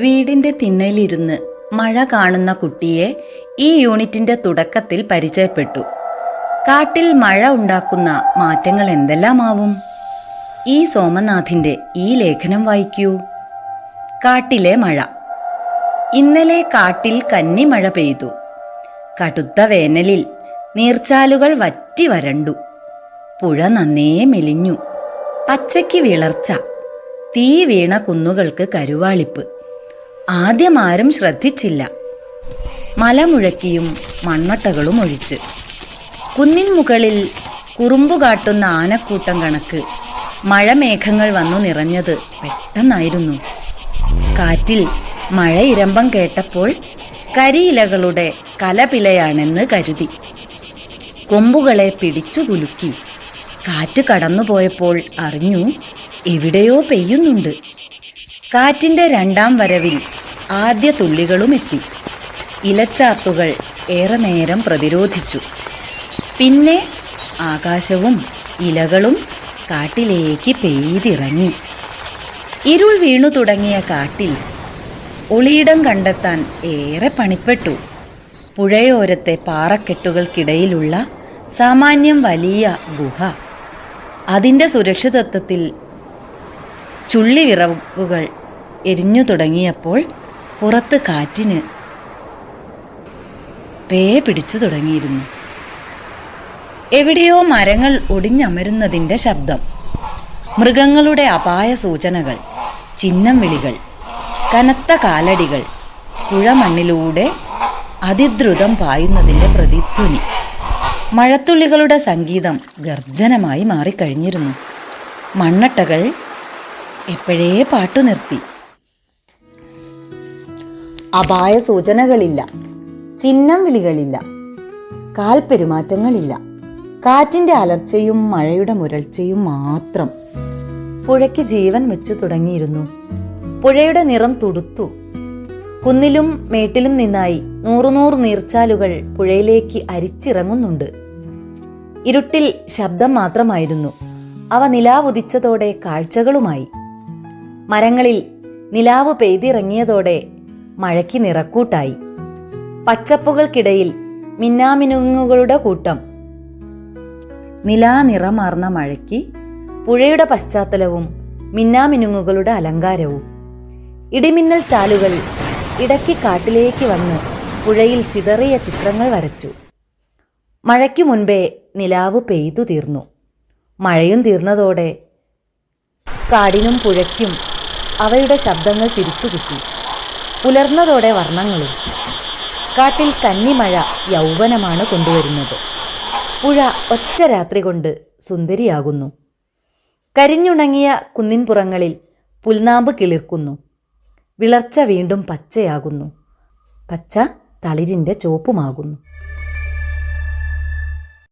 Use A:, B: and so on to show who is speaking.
A: വീടിൻ്റെ തിണ്ണയിലിരുന്ന് മഴ കാണുന്ന കുട്ടിയെ ഈ യൂണിറ്റിൻ്റെ തുടക്കത്തിൽ പരിചയപ്പെട്ടു. കാട്ടിൽ മഴ ഉണ്ടാക്കുന്ന മാറ്റങ്ങൾ എന്തെല്ലാമാവും? ഈ സോമനാഥിൻ്റെ ഈ ലേഖനം വായിക്കൂ. കാട്ടിലെ മഴ. ഇന്നലെ കാട്ടിൽ കന്നിമഴ പെയ്തു. കടുത്ത വേനലിൽ നീർച്ചാലുകൾ വറ്റി വരണ്ടു. പുഴ നന്നേ മെലിഞ്ഞു. പച്ചയ്ക്ക് വിളർച്ച. തീ വീണ കുന്നുകൾക്ക് കരുവാളിപ്പ്. ആദ്യം ആരും ശ്രദ്ധിച്ചില്ല. മലമുഴക്കിയും മൺവട്ടകളും ഒഴിച്ച് കുന്നിൻ മുകളിൽ കുറുമ്പു കാട്ടുന്ന ആനക്കൂട്ടം കണക്ക് മഴമേഘങ്ങൾ വന്നു നിറഞ്ഞത് പെട്ടെന്നായിരുന്നു. കാറ്റിൽ മഴ ഇരമ്പം കേട്ടപ്പോൾ കരിയിലകളുടെ കലപിലയാണെന്ന് കരുതി. കൊമ്പുകളെ പിടിച്ചു കുലുക്കി. കാറ്റ് കടന്നുപോയപ്പോൾ അറിഞ്ഞു എവിടെയോ പെയ്യുന്നുണ്ട്. കാറ്റിൻ്റെ രണ്ടാം വരവിൽ ആദ്യ തുള്ളികളും എത്തി. ഇലച്ചാത്തുകൾ ഏറെ നേരം പ്രതിരോധിച്ചു. പിന്നെ ആകാശവും ഇലകളും കാട്ടിലേക്ക് പെയ്തിറങ്ങി. ഇരുൾ വീണു തുടങ്ങിയ കാട്ടിൽ ഒളിയിടം കണ്ടെത്താൻ ഏറെ പണിപ്പെട്ടു. പുഴയോരത്തെ പാറക്കെട്ടുകൾക്കിടയിലുള്ള സാമാന്യം വലിയ ഗുഹ. അതിൻ്റെ സുരക്ഷിതത്വത്തിൽ ചുള്ളിവിറകുകൾ എരിഞ്ഞു തുടങ്ങിയപ്പോൾ പുറത്ത് കാറ്റിന് പേ പിടിച്ചു തുടങ്ങിയിരുന്നു. എവിടെയോ മരങ്ങൾ ഒടിഞ്ഞമരുന്നതിൻ്റെ ശബ്ദം, മൃഗങ്ങളുടെ അപായ സൂചനകൾ, ചിഹ്നം വിളികൾ, കനത്ത കാലടികൾ, പുഴമണ്ണിലൂടെ അതിദ്രുതം പായുന്നതിൻ്റെ പ്രതിധ്വനി. മഴത്തുള്ളികളുടെ സംഗീതം ഗർജനമായി മാറിക്കഴിഞ്ഞിരുന്നു. മണ്ണട്ടകൾ എപ്പോഴേ പാട്ടു നിർത്തി. അപായ സൂചനകളില്ല, ചിഹ്നം വിളികളില്ല, കാൽപെരുമാറ്റങ്ങളില്ല. കാറ്റിൻ്റെ അലർച്ചയും മഴയുടെ മുരൾച്ചയും മാത്രം. പുഴയ്ക്ക് ജീവൻ വെച്ചു തുടങ്ങിയിരുന്നു. പുഴയുടെ നിറം തുടുത്തു. കുന്നിലും മേട്ടിലും നിന്നായി നൂറുനൂറ് നീർച്ചാലുകൾ പുഴയിലേക്ക് അരിച്ചിറങ്ങുന്നുണ്ട്. ഇരുട്ടിൽ ശബ്ദം മാത്രമായിരുന്നു. അവ നിലാവുദിച്ചതോടെ കാഴ്ചകളുമായി. മരങ്ങളിൽ നിലാവ് പെയ്തിറങ്ങിയതോടെ മഴയ്ക്ക് നിറക്കൂട്ടായി. പച്ചപ്പുകൾക്കിടയിൽ മിന്നാമിനുങ്ങുകളുടെ കൂട്ടം. നിലാനിറമാർന്ന മഴയ്ക്ക് പുഴയുടെ പശ്ചാത്തലവും മിന്നാമിനുങ്ങുകളുടെ അലങ്കാരവും. ഇടിമിന്നൽ ചാലുകൾ ഇടയ്ക്ക് കാട്ടിലേക്ക് വന്ന് പുഴയിൽ ചിതറിയ ചിത്രങ്ങൾ വരച്ചു. മഴയ്ക്കു മുൻപേ നിലാവ് പെയ്തു തീർന്നു. മഴയും തീർന്നതോടെ കാടിനും പുഴയ്ക്കും അവയുടെ ശബ്ദങ്ങൾ തിരിച്ചുകിട്ടി. പുലർന്നതോടെ വർണ്ണങ്ങളും. കാട്ടിൽ കന്നിമഴ യൗവനമാണ് കൊണ്ടുവരുന്നത്. പുഴ ഒറ്റ രാത്രി കൊണ്ട് സുന്ദരിയാകുന്നു. കരിഞ്ഞുണങ്ങിയ കുന്നിൻപുറങ്ങളിൽ പുൽനാമ്പ് കിളിർക്കുന്നു. വിളർച്ച വീണ്ടും പച്ചയാകുന്നു. പച്ച തളിരിൻ്റെ ചോപ്പുമാകുന്നു.